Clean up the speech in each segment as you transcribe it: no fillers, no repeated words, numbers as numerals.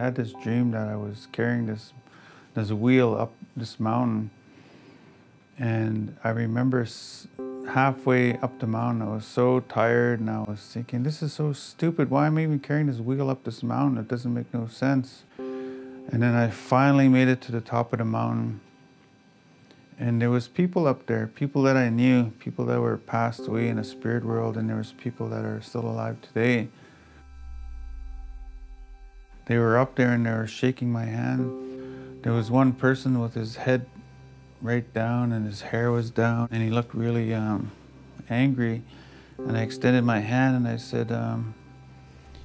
had this dream that I was carrying this wheel up this mountain, and I remember halfway up the mountain, I was so tired, and I was thinking, this is so stupid. Why am I even carrying this wheel up this mountain? It doesn't make no sense. And then I finally made it to the top of the mountain, and there was people up there, people that I knew, people that were passed away in the spirit world, and there was people that are still alive today. They were up there and they were shaking my hand. There was one person with his head right down and his hair was down, and he looked really angry. And I extended my hand and I said,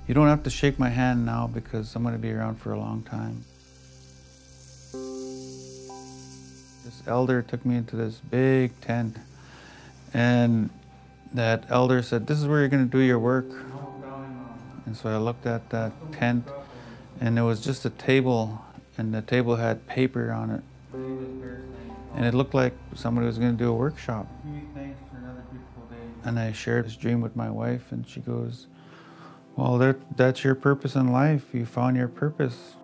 you don't have to shake my hand now because I'm going to be around for a long time. This elder took me into this big tent, and that elder said, this is where you're going to do your work. And so I looked at that tent, and there was just a table, and the table had paper on it. And it looked like somebody was going to do a workshop. And I shared this dream with my wife, and she goes, well, that's your purpose in life. You found your purpose.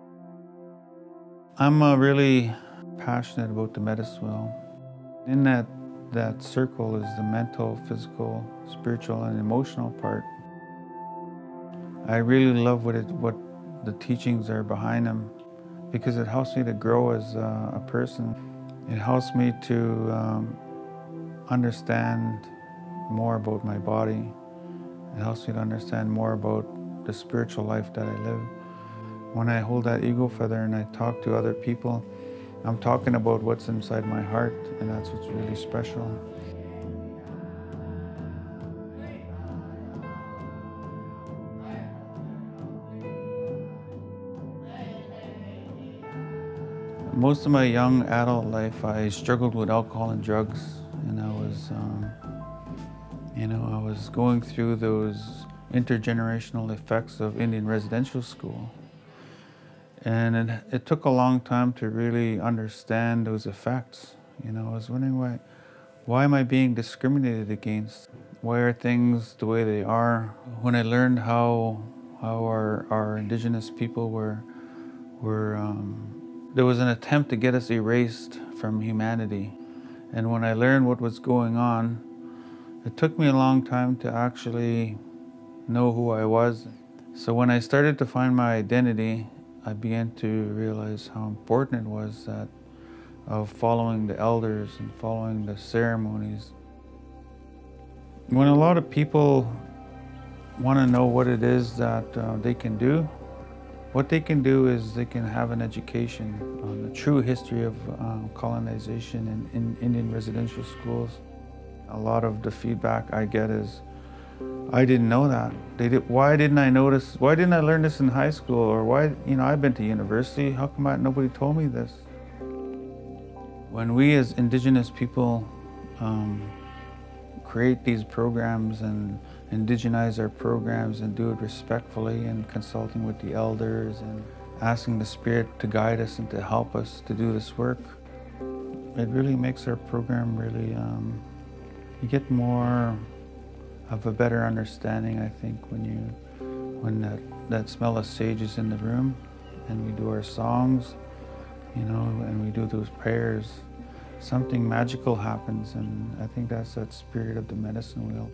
I'm really passionate about the medicine wheel. In that circle is the mental, physical, spiritual, and emotional part. I really love what the teachings are behind them, because it helps me to grow as a person. It helps me to understand more about my body. It helps me to understand more about the spiritual life that I live. When I hold that ego feather and I talk to other people, I'm talking about what's inside my heart, and that's what's really special. Most of my young adult life, I struggled with alcohol and drugs, and I was going through those intergenerational effects of Indian residential school. And it took a long time to really understand those effects. I was wondering, why am I being discriminated against? Why are things the way they are? When I learned how our Indigenous people were there was an attempt to get us erased from humanity. And when I learned what was going on, it took me a long time to actually know who I was. So when I started to find my identity, I began to realize how important it was of following the elders and following the ceremonies. When a lot of people want to know what it is that they can do, what they can do is they can have an education on the true history of colonization in Indian residential schools. A lot of the feedback I get is, I didn't know that. Why didn't I notice? Why didn't I learn this in high school? Or why, I've been to university, how come nobody told me this? When we as Indigenous people create these programs and indigenize our programs and do it respectfully and consulting with the elders and asking the Spirit to guide us and to help us to do this work, it really makes our program really, you get more of a better understanding, I think, when that smell of sage is in the room and we do our songs, and we do those prayers, something magical happens, and I think that's that spirit of the medicine wheel.